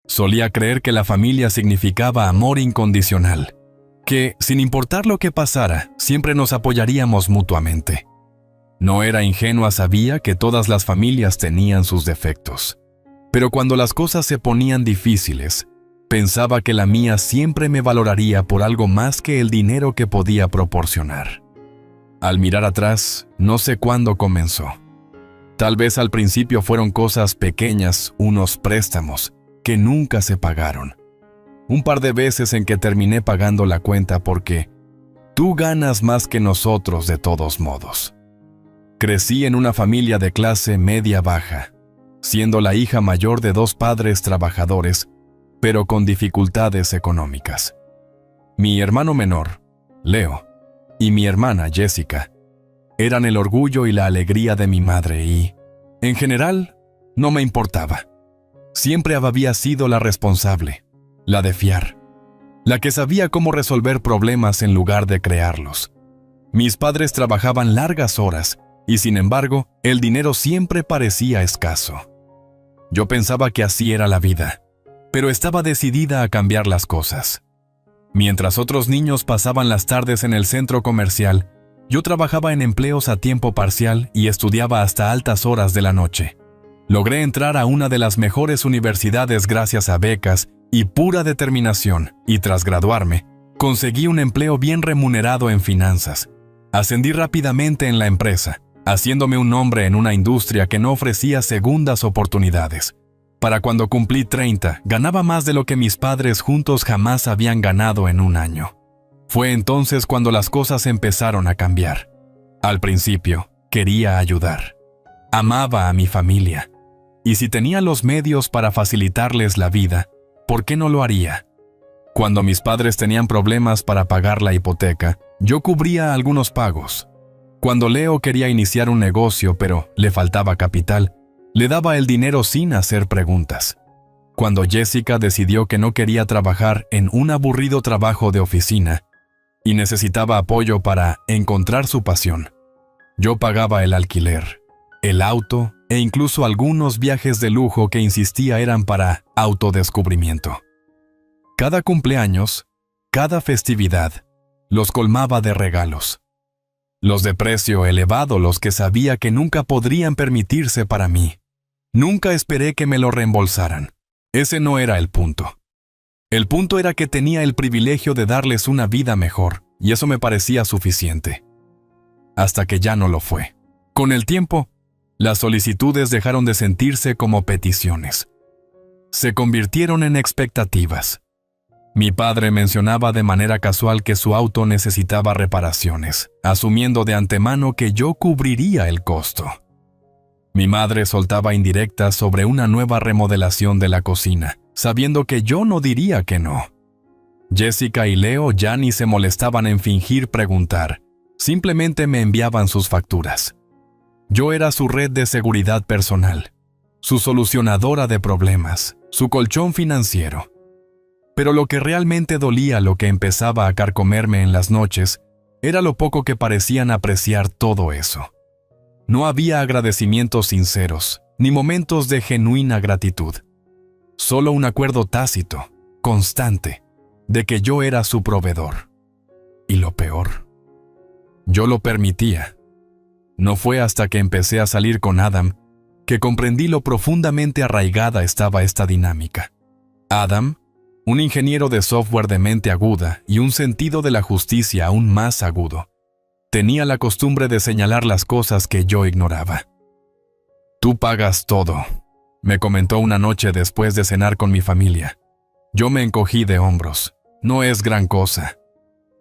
Solía creer que la familia significaba amor incondicional, que, sin importar lo que pasara, siempre nos apoyaríamos mutuamente. No era ingenua, sabía que todas las familias tenían sus defectos. Pero cuando las cosas se ponían difíciles, pensaba que la mía siempre me valoraría por algo más que el dinero que podía proporcionar. Al mirar atrás, no sé cuándo comenzó. Tal vez al principio fueron cosas pequeñas, unos préstamos, que nunca se pagaron. Un par de veces en que terminé pagando la cuenta porque tú ganas más que nosotros de todos modos. Crecí en una familia de clase media-baja, siendo la hija mayor de 2 padres trabajadores, pero con dificultades económicas. Mi hermano menor, Leo, y mi hermana, Jessica, eran el orgullo y la alegría de mi madre y, en general, no me importaba. Siempre había sido la responsable, la de fiar, la que sabía cómo resolver problemas en lugar de crearlos. Mis padres trabajaban largas horas y, sin embargo, el dinero siempre parecía escaso. Yo pensaba que así era la vida, pero estaba decidida a cambiar las cosas. Mientras otros niños pasaban las tardes en el centro comercial, yo trabajaba en empleos a tiempo parcial y estudiaba hasta altas horas de la noche. Logré entrar a una de las mejores universidades gracias a becas y pura determinación, y tras graduarme, conseguí un empleo bien remunerado en finanzas. Ascendí rápidamente en la empresa, haciéndome un nombre en una industria que no ofrecía segundas oportunidades. Para cuando cumplí 30, ganaba más de lo que mis padres juntos jamás habían ganado en un año. Fue entonces cuando las cosas empezaron a cambiar. Al principio, quería ayudar. Amaba a mi familia. Y si tenía los medios para facilitarles la vida, ¿por qué no lo haría? Cuando mis padres tenían problemas para pagar la hipoteca, yo cubría algunos pagos. Cuando Leo quería iniciar un negocio pero le faltaba capital, le daba el dinero sin hacer preguntas. Cuando Jessica decidió que no quería trabajar en un aburrido trabajo de oficina y necesitaba apoyo para encontrar su pasión, yo pagaba el alquiler, el auto e incluso algunos viajes de lujo que insistía eran para autodescubrimiento. Cada cumpleaños, cada festividad, los colmaba de regalos. Los de precio elevado, los que sabía que nunca podrían permitirse para mí. Nunca esperé que me lo reembolsaran. Ese no era el punto. El punto era que tenía el privilegio de darles una vida mejor, y eso me parecía suficiente. Hasta que ya no lo fue. Con el tiempo, las solicitudes dejaron de sentirse como peticiones. Se convirtieron en expectativas. Mi padre mencionaba de manera casual que su auto necesitaba reparaciones, asumiendo de antemano que yo cubriría el costo. Mi madre soltaba indirectas sobre una nueva remodelación de la cocina, sabiendo que yo no diría que no. Jessica y Leo ya ni se molestaban en fingir preguntar, simplemente me enviaban sus facturas. Yo era su red de seguridad personal, su solucionadora de problemas, su colchón financiero. Pero lo que realmente dolía, lo que empezaba a carcomerme en las noches, era lo poco que parecían apreciar todo eso. No había agradecimientos sinceros, ni momentos de genuina gratitud. Solo un acuerdo tácito, constante, de que yo era su proveedor. Y lo peor, yo lo permitía. No fue hasta que empecé a salir con Adam que comprendí lo profundamente arraigada estaba esta dinámica. Adam, un ingeniero de software de mente aguda y un sentido de la justicia aún más agudo, tenía la costumbre de señalar las cosas que yo ignoraba. «Tú pagas todo», me comentó una noche después de cenar con mi familia. Yo me encogí de hombros. «No es gran cosa».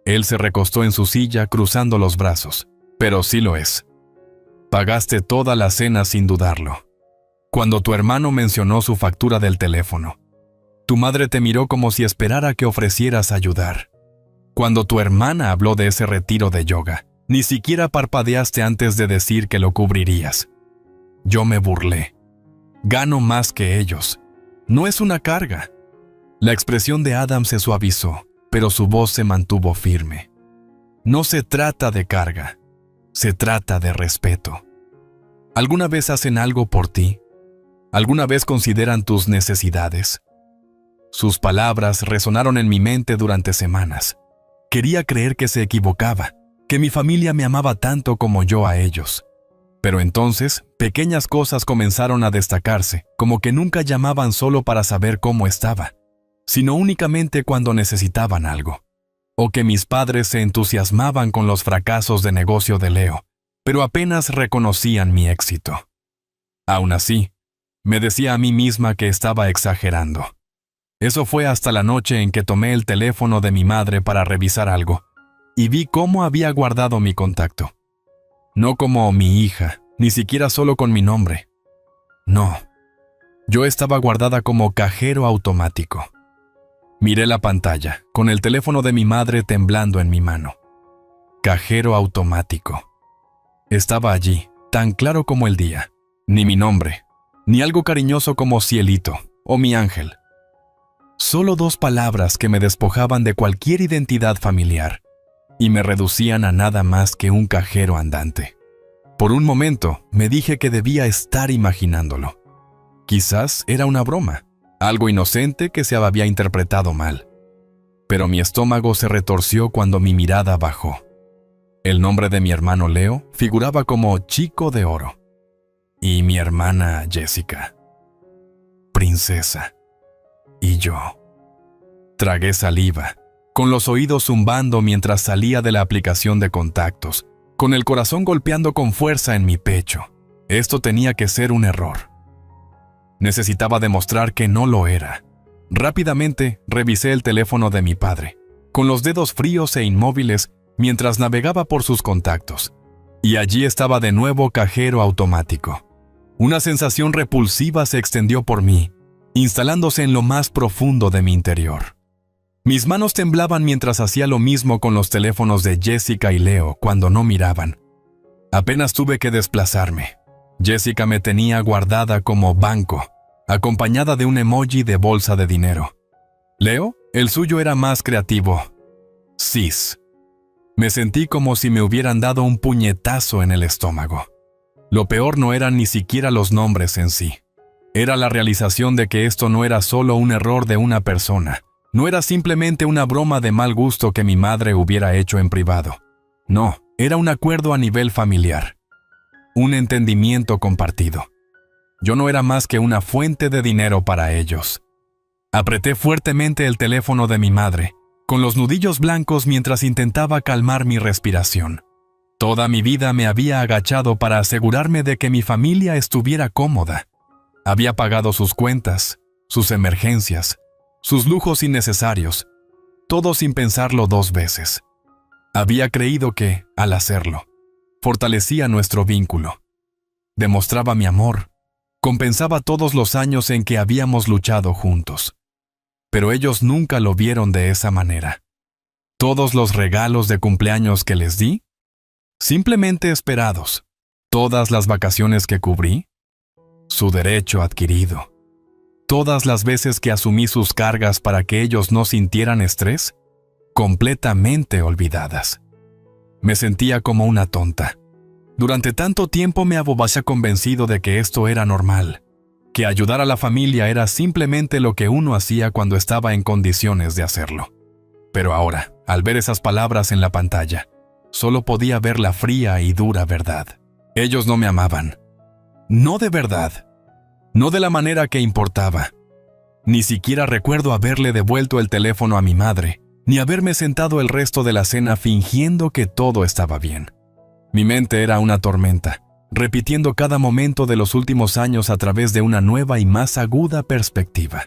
Él se recostó en su silla cruzando los brazos. «Pero sí lo es. Pagaste toda la cena sin dudarlo. Cuando tu hermano mencionó su factura del teléfono, tu madre te miró como si esperara que ofrecieras ayudar. Cuando tu hermana habló de ese retiro de yoga, ni siquiera parpadeaste antes de decir que lo cubrirías. Yo me burlé. Gano más que ellos. No es una carga». La expresión de Adam se suavizó, pero su voz se mantuvo firme. «No se trata de carga. Se trata de respeto. ¿Alguna vez hacen algo por ti? ¿Alguna vez consideran tus necesidades? Sus palabras resonaron en mi mente durante semanas. Quería creer que se equivocaba, que mi familia me amaba tanto como yo a ellos. Pero entonces, pequeñas cosas comenzaron a destacarse, como que nunca llamaban solo para saber cómo estaba, sino únicamente cuando necesitaban algo. O que mis padres se entusiasmaban con los fracasos de negocio de Leo, pero apenas reconocían mi éxito. Aún así, me decía a mí misma que estaba exagerando. Eso fue hasta la noche en que tomé el teléfono de mi madre para revisar algo, y vi cómo había guardado mi contacto. No como mi hija, ni siquiera solo con mi nombre. No, yo estaba guardada como cajero automático. Miré la pantalla, con el teléfono de mi madre temblando en mi mano. Cajero automático. Estaba allí, tan claro como el día. Ni mi nombre, ni algo cariñoso como Cielito o mi ángel. Solo 2 palabras que me despojaban de cualquier identidad familiar y me reducían a nada más que un cajero andante. Por un momento me dije que debía estar imaginándolo. Quizás era una broma, algo inocente que se había interpretado mal. Pero mi estómago se retorció cuando mi mirada bajó. El nombre de mi hermano Leo figuraba como Chico de Oro. Y mi hermana Jessica. Princesa. Y yo. Tragué saliva, con los oídos zumbando mientras salía de la aplicación de contactos, con el corazón golpeando con fuerza en mi pecho. Esto tenía que ser un error. Necesitaba demostrar que no lo era. Rápidamente revisé el teléfono de mi padre, con los dedos fríos e inmóviles mientras navegaba por sus contactos. Y allí estaba de nuevo cajero automático. Una sensación repulsiva se extendió por mí, instalándose en lo más profundo de mi interior. Mis manos temblaban mientras hacía lo mismo con los teléfonos de Jessica y Leo cuando no miraban. Apenas tuve que desplazarme. Jessica me tenía guardada como banco, acompañada de un emoji de bolsa de dinero. Leo, el suyo era más creativo. Sis. Me sentí como si me hubieran dado un puñetazo en el estómago. Lo peor no eran ni siquiera los nombres en sí. Era la realización de que esto no era solo un error de una persona. No era simplemente una broma de mal gusto que mi madre hubiera hecho en privado. No, era un acuerdo a nivel familiar. Un entendimiento compartido. Yo no era más que una fuente de dinero para ellos. Apreté fuertemente el teléfono de mi madre, con los nudillos blancos mientras intentaba calmar mi respiración. Toda mi vida me había agachado para asegurarme de que mi familia estuviera cómoda. Había pagado sus cuentas, sus emergencias, sus lujos innecesarios, todo sin pensarlo 2 veces. Había creído que, al hacerlo, fortalecía nuestro vínculo. Demostraba mi amor, compensaba todos los años en que habíamos luchado juntos. Pero ellos nunca lo vieron de esa manera. Todos los regalos de cumpleaños que les di, simplemente esperados. Todas las vacaciones que cubrí, su derecho adquirido. Todas las veces que asumí sus cargas para que ellos no sintieran estrés, completamente olvidadas. Me sentía como una tonta. Durante tanto tiempo me abobacé convencido de que esto era normal, que ayudar a la familia era simplemente lo que uno hacía cuando estaba en condiciones de hacerlo. Pero ahora, al ver esas palabras en la pantalla, solo podía ver la fría y dura verdad. Ellos no me amaban. No de verdad. No de la manera que importaba. Ni siquiera recuerdo haberle devuelto el teléfono a mi madre, ni haberme sentado el resto de la cena fingiendo que todo estaba bien. Mi mente era una tormenta, repitiendo cada momento de los últimos años a través de una nueva y más aguda perspectiva.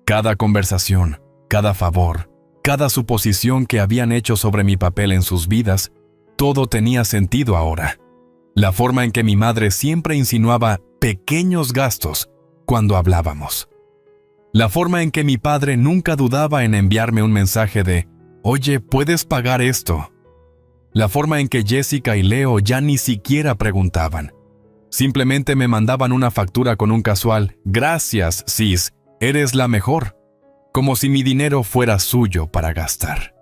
Cada conversación, cada favor, cada suposición que habían hecho sobre mi papel en sus vidas, todo tenía sentido ahora. La forma en que mi madre siempre insinuaba pequeños gastos cuando hablábamos. La forma en que mi padre nunca dudaba en enviarme un mensaje de «Oye, ¿puedes pagar esto?». La forma en que Jessica y Leo ya ni siquiera preguntaban. Simplemente me mandaban una factura con un casual «Gracias, sis, eres la mejor», como si mi dinero fuera suyo para gastar.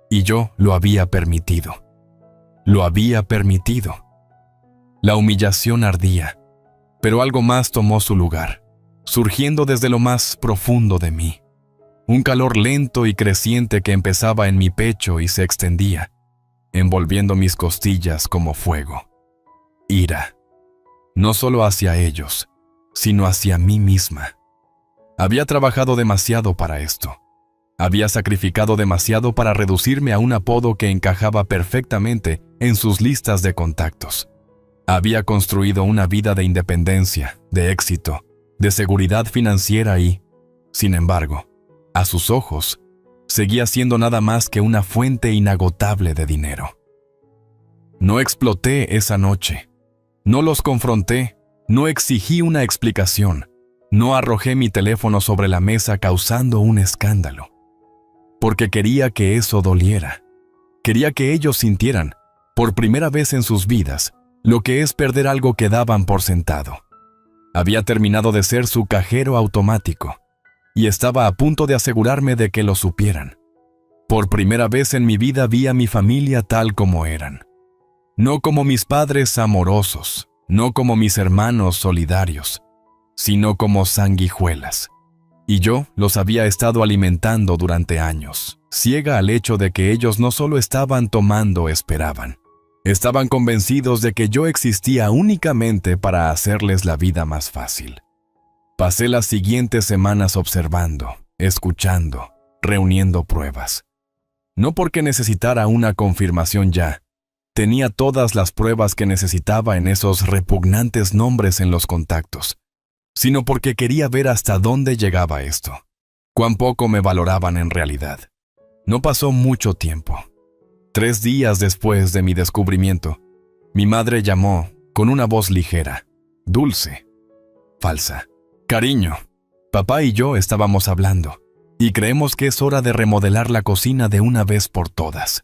Y yo lo había permitido. Lo había permitido. La humillación ardía, pero algo más tomó su lugar, surgiendo desde lo más profundo de mí. un calor lento y creciente que empezaba en mi pecho y se extendía, envolviendo mis costillas como fuego. Ira, no solo hacia ellos, sino hacia mí misma. Había trabajado demasiado para esto. Había sacrificado demasiado para reducirme a un apodo que encajaba perfectamente en sus listas de contactos. Había construido una vida de independencia, de éxito, de seguridad financiera y, sin embargo, a sus ojos, seguía siendo nada más que una fuente inagotable de dinero. No exploté esa noche. No los confronté. No exigí una explicación. No arrojé mi teléfono sobre la mesa causando un escándalo. Porque quería que eso doliera. Quería que ellos sintieran, por primera vez en sus vidas, lo que es perder algo que daban por sentado. Había terminado de ser su cajero automático y estaba a punto de asegurarme de que lo supieran. Por primera vez en mi vida vi a mi familia tal como eran. No como mis padres amorosos, no como mis hermanos solidarios, sino como sanguijuelas. Y yo los había estado alimentando durante años, ciega al hecho de que ellos no solo estaban tomando, esperaban. Estaban convencidos de que yo existía únicamente para hacerles la vida más fácil. Pasé las siguientes semanas observando, escuchando, reuniendo pruebas. No porque necesitara una confirmación ya. Tenía todas las pruebas que necesitaba en esos repugnantes nombres en los contactos, sino porque quería ver hasta dónde llegaba esto. Cuán poco me valoraban en realidad. No pasó mucho tiempo. 3 días después de mi descubrimiento, mi madre llamó con una voz ligera, dulce, falsa. Cariño, papá y yo estábamos hablando, y creemos que es hora de remodelar la cocina de una vez por todas.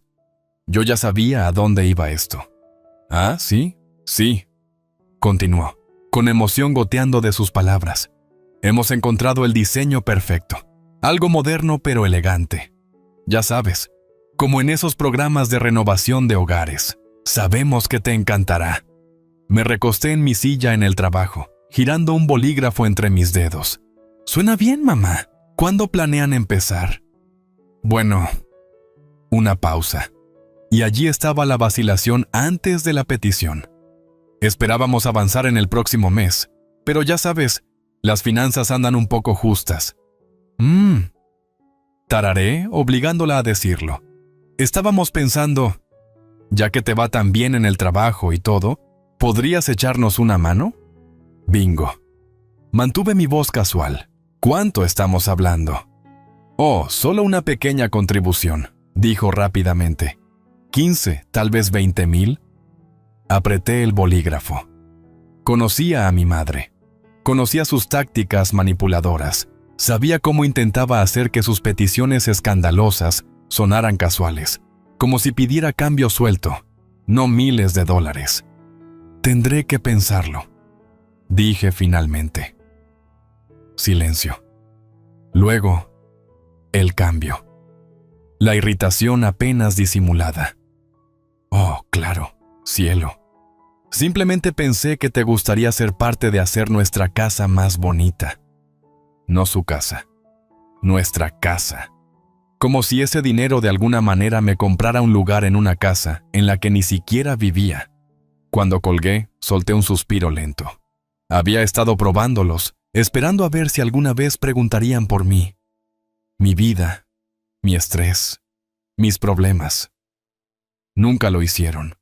Yo ya sabía a dónde iba esto. ¿Ah, sí? Sí, continuó, con emoción goteando de sus palabras. Hemos encontrado el diseño perfecto, algo moderno pero elegante. Ya sabes, como en esos programas de renovación de hogares. Sabemos que te encantará. Me recosté en mi silla en el trabajo, girando un bolígrafo entre mis dedos. Suena bien, mamá. ¿Cuándo planean empezar? Bueno, una pausa. Y allí estaba la vacilación antes de la petición. Esperábamos avanzar en el próximo mes, pero ya sabes, las finanzas andan un poco justas. Tararé, obligándola a decirlo. Estábamos pensando, ya que te va tan bien en el trabajo y todo, ¿podrías echarnos una mano? Bingo. Mantuve mi voz casual. ¿Cuánto estamos hablando? Oh, solo una pequeña contribución, dijo rápidamente. 15, tal vez 20,000. Apreté el bolígrafo. Conocía a mi madre. Conocía sus tácticas manipuladoras. Sabía cómo intentaba hacer que sus peticiones escandalosas sonaran casuales, como si pidiera cambio suelto, no miles de dólares. Tendré que pensarlo, dije finalmente. Silencio. Luego, el cambio. La irritación apenas disimulada. Oh, claro, cielo. Simplemente pensé que te gustaría ser parte de hacer nuestra casa más bonita. No su casa. Nuestra casa. Como si ese dinero de alguna manera me comprara un lugar en una casa en la que ni siquiera vivía. Cuando colgué, solté un suspiro lento. Había estado probándolos, esperando a ver si alguna vez preguntarían por mí. Mi vida, mi estrés, mis problemas. Nunca lo hicieron.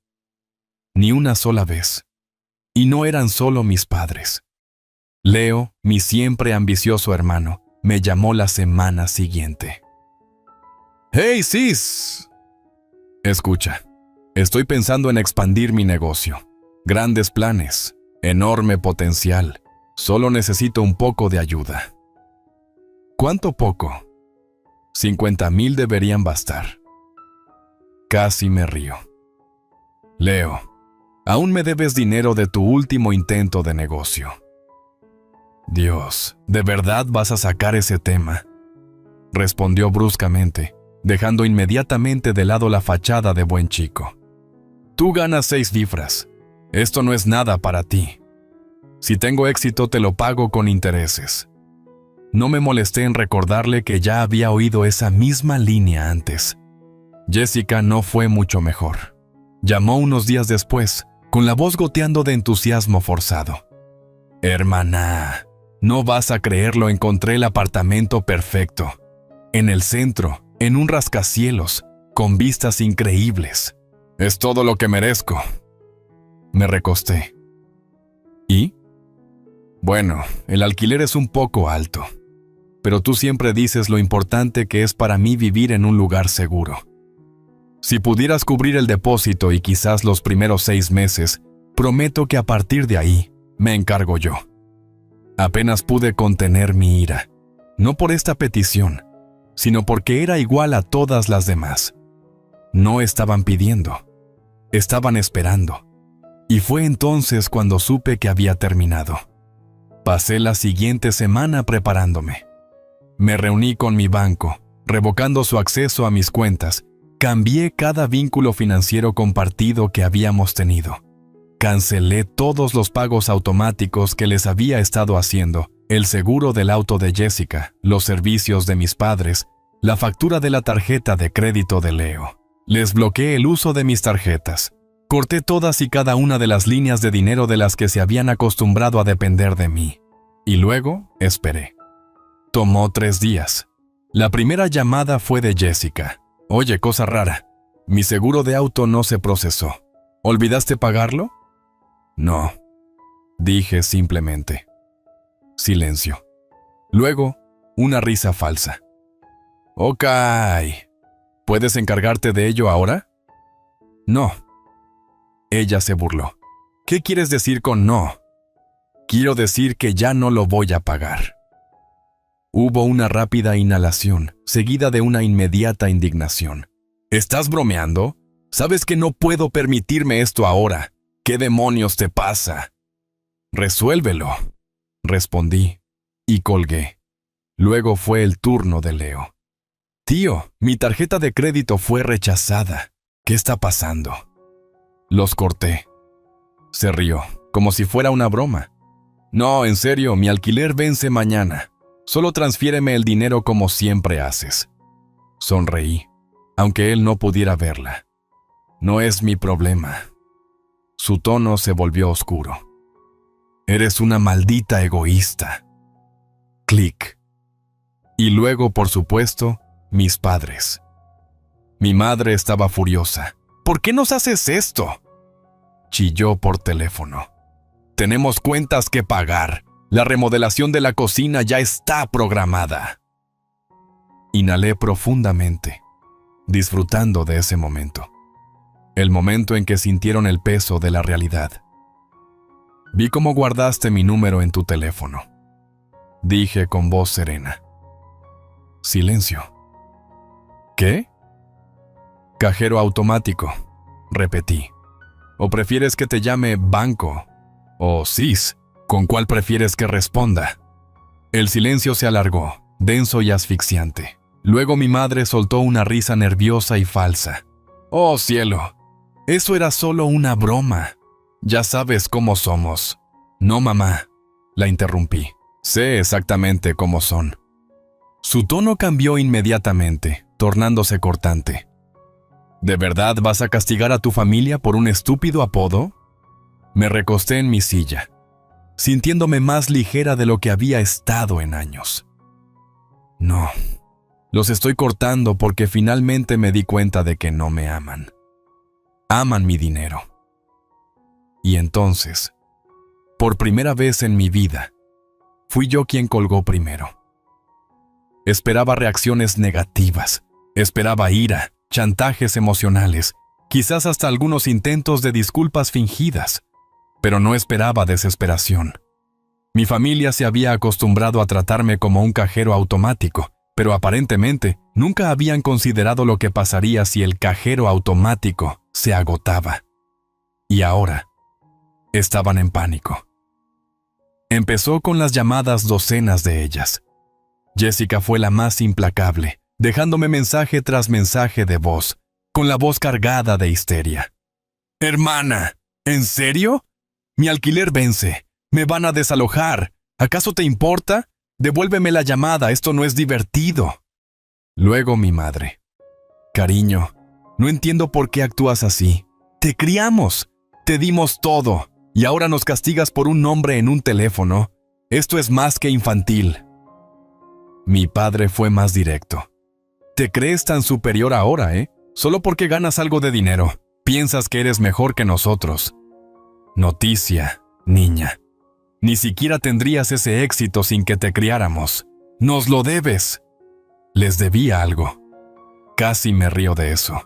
Ni una sola vez. Y no eran solo mis padres. Leo, mi siempre ambicioso hermano, me llamó la semana siguiente. ¡Hey, sis! Escucha, estoy pensando en expandir mi negocio. Grandes planes, enorme potencial. Solo necesito un poco de ayuda. ¿Cuánto poco? 50,000 deberían bastar. Casi me río. Leo, aún me debes dinero de tu último intento de negocio. Dios, ¿de verdad vas a sacar ese tema? Respondió bruscamente, dejando inmediatamente de lado la fachada de buen chico. Tú ganas 6 cifras. Esto no es nada para ti. Si tengo éxito te lo pago con intereses. No me molesté en recordarle que ya había oído esa misma línea antes. Jessica no fue mucho mejor. Llamó unos días después, con la voz goteando de entusiasmo forzado. «Hermana, no vas a creerlo, encontré el apartamento perfecto. En el centro, en un rascacielos, con vistas increíbles. Es todo lo que merezco». Me recosté. ¿Y? Bueno, el alquiler es un poco alto, pero tú siempre dices lo importante que es para mí vivir en un lugar seguro. Si pudieras cubrir el depósito y quizás los primeros 6 meses, prometo que a partir de ahí me encargo yo. Apenas pude contener mi ira, no por esta petición, sino porque era igual a todas las demás. No estaban pidiendo, estaban esperando. Y fue entonces cuando supe que había terminado. Pasé la siguiente semana preparándome. Me reuní con mi banco, revocando su acceso a mis cuentas. Cambié cada vínculo financiero compartido que habíamos tenido. Cancelé todos los pagos automáticos que les había estado haciendo, el seguro del auto de Jessica, los servicios de mis padres, la factura de la tarjeta de crédito de Leo. Les bloqueé el uso de mis tarjetas. Corté todas y cada una de las líneas de dinero de las que se habían acostumbrado a depender de mí. Y luego esperé. Tomó 3 días. La primera llamada fue de Jessica. «Oye, cosa rara. Mi seguro de auto no se procesó. ¿Olvidaste pagarlo?» «No», dije simplemente. Silencio. Luego, una risa falsa. «Ok. ¿Puedes encargarte de ello ahora?» «No». Ella se burló. «¿Qué quieres decir con no?» «Quiero decir que ya no lo voy a pagar». Hubo una rápida inhalación, seguida de una inmediata indignación. «¿Estás bromeando? Sabes que no puedo permitirme esto ahora. ¿Qué demonios te pasa?» «Resuélvelo», respondí, y colgué. Luego fue el turno de Leo. «Tío, mi tarjeta de crédito fue rechazada. ¿Qué está pasando?» Los corté. Se rió, como si fuera una broma. «No, en serio, mi alquiler vence mañana. Solo transfiéreme el dinero como siempre haces». Sonreí, aunque él no pudiera verla. «No es mi problema». Su tono se volvió oscuro. «Eres una maldita egoísta». Clic. Y luego, por supuesto, mis padres. Mi madre estaba furiosa. «¿Por qué nos haces esto?», chilló por teléfono. «Tenemos cuentas que pagar. La remodelación de la cocina ya está programada». Inhalé profundamente, disfrutando de ese momento. El momento en que sintieron el peso de la realidad. «Vi cómo guardaste mi número en tu teléfono», dije con voz serena. Silencio. «¿Qué?» «Cajero automático», repetí. «¿O prefieres que te llame banco? O SIS, ¿con cuál prefieres que responda?» El silencio se alargó, denso y asfixiante. Luego mi madre soltó una risa nerviosa y falsa. «Oh, cielo, eso era solo una broma. Ya sabes cómo somos». «No, mamá», la interrumpí. «Sé exactamente cómo son». Su tono cambió inmediatamente, tornándose cortante. «¿De verdad vas a castigar a tu familia por un estúpido apodo?» Me recosté en mi silla, sintiéndome más ligera de lo que había estado en años. «No, los estoy cortando porque finalmente me di cuenta de que no me aman. Aman mi dinero». Y entonces, por primera vez en mi vida, fui yo quien colgó primero. Esperaba reacciones negativas, esperaba ira, chantajes emocionales, quizás hasta algunos intentos de disculpas fingidas, pero no esperaba desesperación. Mi familia se había acostumbrado a tratarme como un cajero automático, pero aparentemente nunca habían considerado lo que pasaría si el cajero automático se agotaba. Y ahora, estaban en pánico. Empezó con las llamadas docenas de ellas. Jessica fue la más implacable, dejándome mensaje tras mensaje de voz, con la voz cargada de histeria. «Hermana, ¿en serio? Mi alquiler vence. Me van a desalojar. ¿Acaso te importa? Devuélveme la llamada, esto no es divertido. Luego mi madre. Cariño, no entiendo por qué actúas así. Te criamos, te dimos todo, y ahora nos castigas por un nombre en un teléfono. Esto es más que infantil. Mi padre fue más directo. Te crees tan superior ahora, ¿eh? Solo porque ganas algo de dinero. Piensas que eres mejor que nosotros. Noticia, niña. Ni siquiera tendrías ese éxito sin que te criáramos. Nos lo debes. Les debía algo. Casi me río de eso.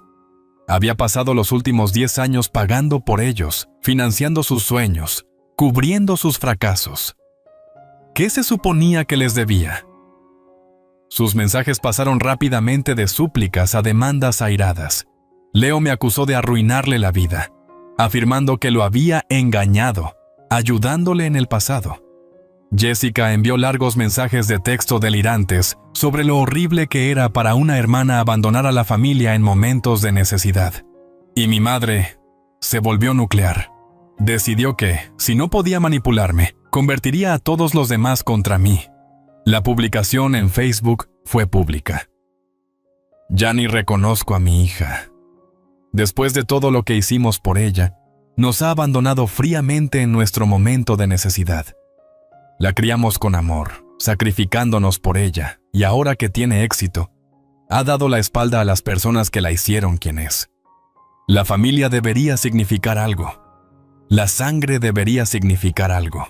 Había pasado los últimos 10 años pagando por ellos, financiando sus sueños, cubriendo sus fracasos. ¿Qué se suponía que les debía? Sus mensajes pasaron rápidamente de súplicas a demandas airadas. Leo me acusó de arruinarle la vida, afirmando que lo había engañado, ayudándole en el pasado. Jessica envió largos mensajes de texto delirantes sobre lo horrible que era para una hermana abandonar a la familia en momentos de necesidad. Y mi madre se volvió nuclear. Decidió que, si no podía manipularme, convertiría a todos los demás contra mí. La publicación en Facebook fue pública. Ya ni reconozco a mi hija. Después de todo lo que hicimos por ella, nos ha abandonado fríamente en nuestro momento de necesidad. La criamos con amor, sacrificándonos por ella, y ahora que tiene éxito, ha dado la espalda a las personas que la hicieron quien es. La familia debería significar algo. La sangre debería significar algo.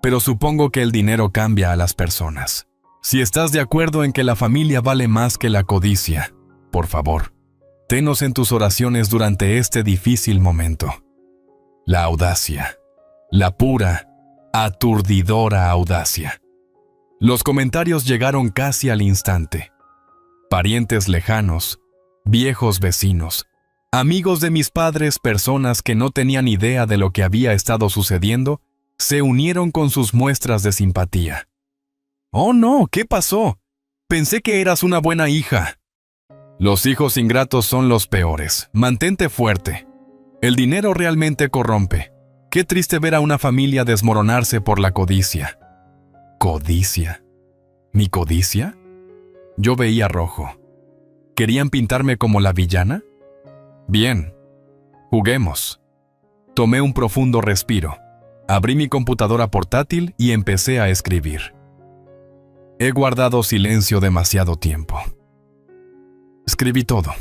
Pero supongo que el dinero cambia a las personas. Si estás de acuerdo en que la familia vale más que la codicia, por favor, tenos en tus oraciones durante este difícil momento. La audacia. La pura, aturdidora audacia. Los comentarios llegaron casi al instante. Parientes lejanos, viejos vecinos, amigos de mis padres, personas que no tenían idea de lo que había estado sucediendo, se unieron con sus muestras de simpatía. «Oh no, ¿qué pasó? Pensé que eras una buena hija». Los hijos ingratos son los peores. Mantente fuerte. El dinero realmente corrompe. Qué triste ver a una familia desmoronarse por la codicia. ¿Codicia? ¿Mi codicia? Yo veía rojo. ¿Querían pintarme como la villana? Bien, juguemos. Tomé un profundo respiro. Abrí mi computadora portátil y empecé a escribir. He guardado silencio demasiado tiempo. Escribí todo.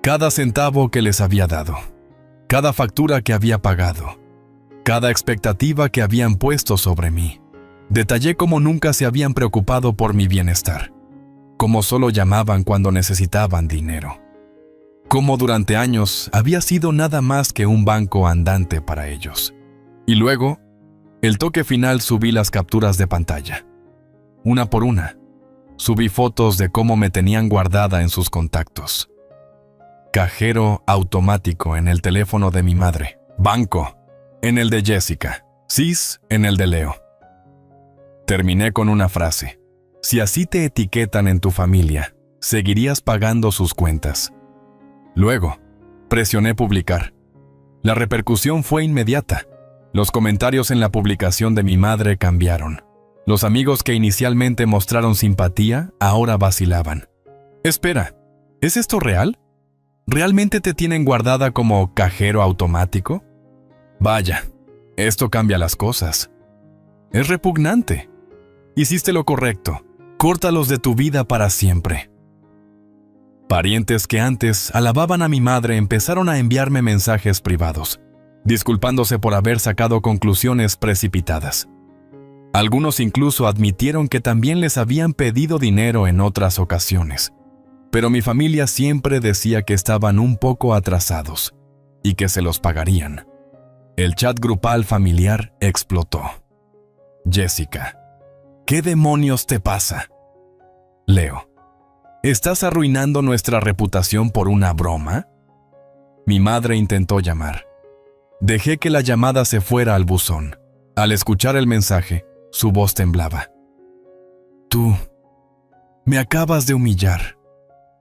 Cada centavo que les había dado. Cada factura que había pagado. Cada expectativa que habían puesto sobre mí. Detallé cómo nunca se habían preocupado por mi bienestar. Cómo solo llamaban cuando necesitaban dinero. Cómo durante años había sido nada más que un banco andante para ellos. Y luego, el toque final, subí las capturas de pantalla. Una por una, subí fotos de cómo me tenían guardada en sus contactos. Cajero automático en el teléfono de mi madre. Banco en el de Jessica. CIS en el de Leo. Terminé con una frase. Si así te etiquetan en tu familia, seguirías pagando sus cuentas. Luego, presioné publicar. La repercusión fue inmediata. Los comentarios en la publicación de mi madre cambiaron. Los amigos que inicialmente mostraron simpatía, ahora vacilaban. Espera, ¿es esto real? ¿Realmente te tienen guardada como cajero automático? Vaya, esto cambia las cosas. Es repugnante. Hiciste lo correcto. Córtalos de tu vida para siempre. Parientes que antes alababan a mi madre empezaron a enviarme mensajes privados, disculpándose por haber sacado conclusiones precipitadas. Algunos incluso admitieron que también les habían pedido dinero en otras ocasiones, pero mi familia siempre decía que estaban un poco atrasados y que se los pagarían. El chat grupal familiar explotó. Jessica, ¿qué demonios te pasa? Leo, ¿estás arruinando nuestra reputación por una broma? Mi madre intentó llamar. Dejé que la llamada se fuera al buzón. Al escuchar el mensaje, su voz temblaba. Tú, me acabas de humillar.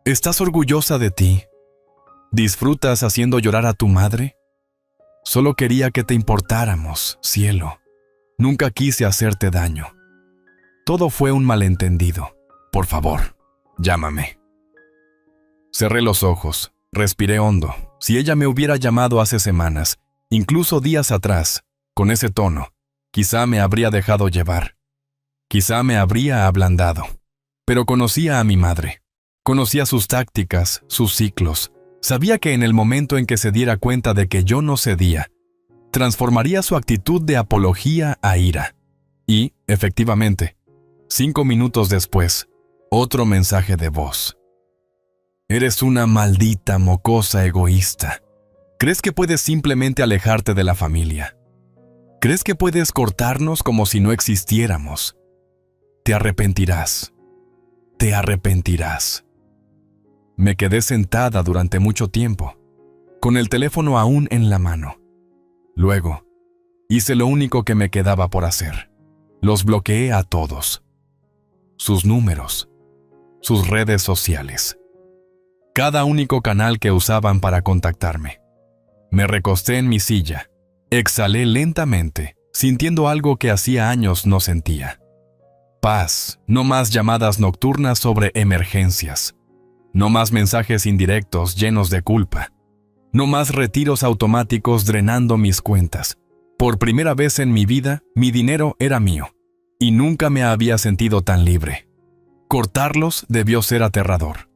¿Estás orgullosa de ti? ¿Disfrutas haciendo llorar a tu madre? Solo quería que te importáramos, cielo. Nunca quise hacerte daño. Todo fue un malentendido. Por favor, llámame. Cerré los ojos, respiré hondo. Si ella me hubiera llamado hace semanas, incluso días atrás, con ese tono, quizá me habría dejado llevar. Quizá me habría ablandado. Pero conocía a mi madre. Conocía sus tácticas, sus ciclos. Sabía que en el momento en que se diera cuenta de que yo no cedía, transformaría su actitud de apología a ira. Y, efectivamente, 5 minutos después, otro mensaje de voz. Eres una maldita mocosa egoísta. ¿Crees que puedes simplemente alejarte de la familia? ¿Crees que puedes cortarnos como si no existiéramos? Te arrepentirás. Te arrepentirás. Me quedé sentada durante mucho tiempo, con el teléfono aún en la mano. Luego, hice lo único que me quedaba por hacer. Los bloqueé a todos. Sus números, sus redes sociales. Cada único canal que usaban para contactarme. Me recosté en mi silla. Exhalé lentamente, sintiendo algo que hacía años no sentía. Paz, no más llamadas nocturnas sobre emergencias. No más mensajes indirectos llenos de culpa. No más retiros automáticos drenando mis cuentas. Por primera vez en mi vida, mi dinero era mío. Y nunca me había sentido tan libre. Cortarlos debió ser aterrador.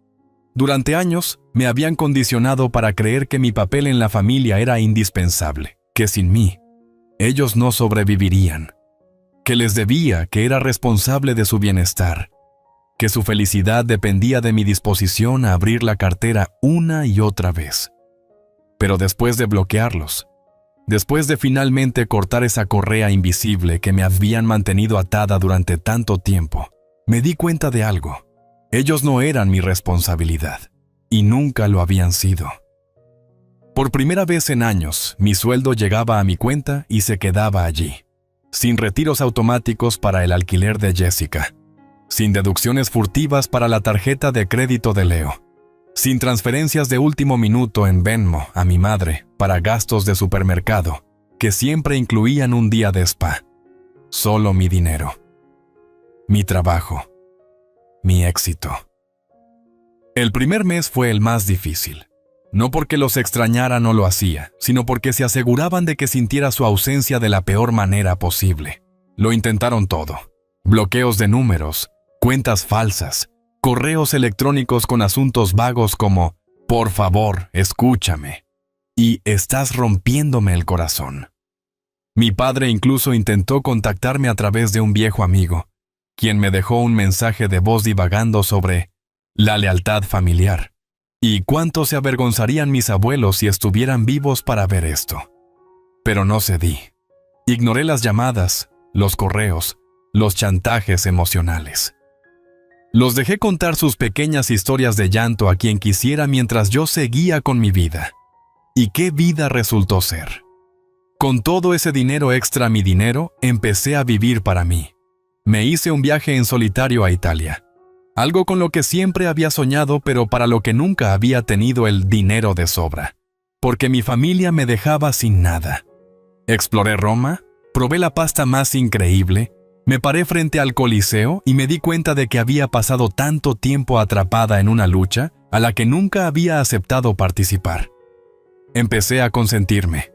Durante años, me habían condicionado para creer que mi papel en la familia era indispensable, que sin mí, ellos no sobrevivirían, que les debía, que era responsable de su bienestar, que su felicidad dependía de mi disposición a abrir la cartera una y otra vez. Pero después de bloquearlos, después de finalmente cortar esa correa invisible que me habían mantenido atada durante tanto tiempo, me di cuenta de algo. Ellos no eran mi responsabilidad, y nunca lo habían sido. Por primera vez en años, mi sueldo llegaba a mi cuenta y se quedaba allí, sin retiros automáticos para el alquiler de Jessica, sin deducciones furtivas para la tarjeta de crédito de Leo, sin transferencias de último minuto en Venmo a mi madre para gastos de supermercado, que siempre incluían un día de spa. Solo mi dinero, mi trabajo, mi éxito. El primer mes fue el más difícil. No porque los extrañara no lo hacía, sino porque se aseguraban de que sintiera su ausencia de la peor manera posible. Lo intentaron todo. Bloqueos de números, cuentas falsas, correos electrónicos con asuntos vagos como «Por favor, escúchame» y «Estás rompiéndome el corazón». Mi padre incluso intentó contactarme a través de un viejo amigo, quien me dejó un mensaje de voz divagando sobre la lealtad familiar y cuánto se avergonzarían mis abuelos si estuvieran vivos para ver esto. Pero no cedí. Ignoré las llamadas, los correos, los chantajes emocionales. Los dejé contar sus pequeñas historias de llanto a quien quisiera mientras yo seguía con mi vida. ¿Y qué vida resultó ser? Con todo ese dinero extra, mi dinero, empecé a vivir para mí. Me hice un viaje en solitario a Italia. Algo con lo que siempre había soñado, pero para lo que nunca había tenido el dinero de sobra. Porque mi familia me dejaba sin nada. Exploré Roma, probé la pasta más increíble, me paré frente al Coliseo y me di cuenta de que había pasado tanto tiempo atrapada en una lucha a la que nunca había aceptado participar. Empecé a consentirme.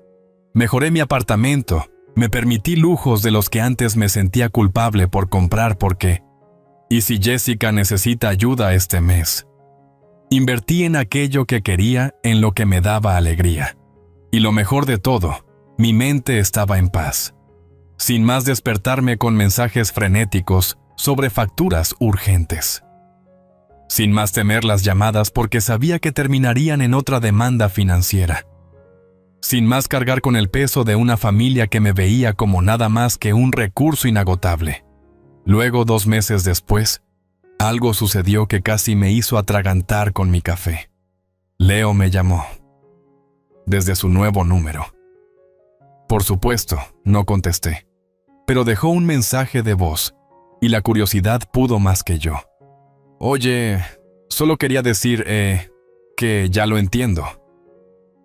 Mejoré mi apartamento. Me permití lujos de los que antes me sentía culpable por comprar porque, ¿y si Jessica necesita ayuda este mes? Invertí en aquello que quería, en lo que me daba alegría. Y lo mejor de todo, mi mente estaba en paz. Sin más despertarme con mensajes frenéticos sobre facturas urgentes. Sin más temer las llamadas porque sabía que terminarían en otra demanda financiera. Sin más cargar con el peso de una familia que me veía como nada más que un recurso inagotable. Luego, 2 meses después, algo sucedió que casi me hizo atragantar con mi café. Leo me llamó. Desde su nuevo número. Por supuesto, no contesté, pero dejó un mensaje de voz, y la curiosidad pudo más que yo. Oye, solo quería decir, que ya lo entiendo.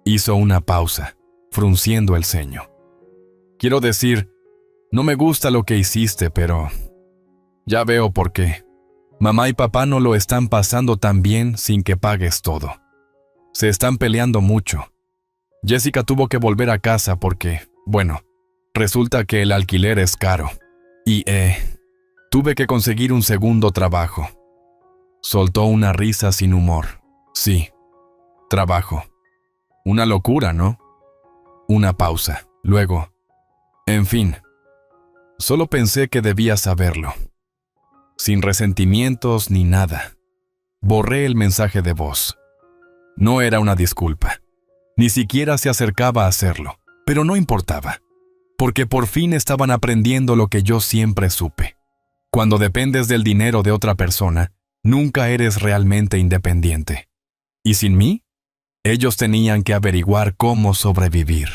Hizo una pausa, frunciendo el ceño. Quiero decir, no me gusta lo que hiciste, pero Ya veo por qué. Mamá y papá no lo están pasando tan bien sin que pagues todo. Se están peleando mucho. Jessica tuvo que volver a casa porque, bueno, resulta que el alquiler es caro. Y, tuve que conseguir un segundo trabajo. Soltó una risa sin humor. Sí, trabajo. Una locura, ¿no? Una pausa. Luego, en fin, solo pensé que debía saberlo. Sin resentimientos ni nada. Borré el mensaje de voz. No era una disculpa. Ni siquiera se acercaba a hacerlo, pero no importaba, porque por fin estaban aprendiendo lo que yo siempre supe. Cuando dependes del dinero de otra persona, nunca eres realmente independiente. Y sin mí, ellos tenían que averiguar cómo sobrevivir.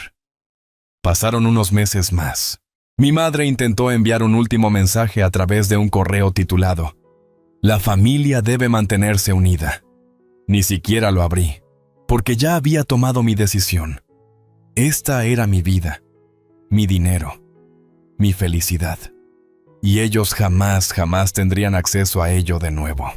Pasaron unos meses más. Mi madre intentó enviar un último mensaje a través de un correo titulado «La familia debe mantenerse unida». Ni siquiera lo abrí, porque ya había tomado mi decisión. Esta era mi vida, mi dinero, mi felicidad. Y ellos jamás tendrían acceso a ello de nuevo.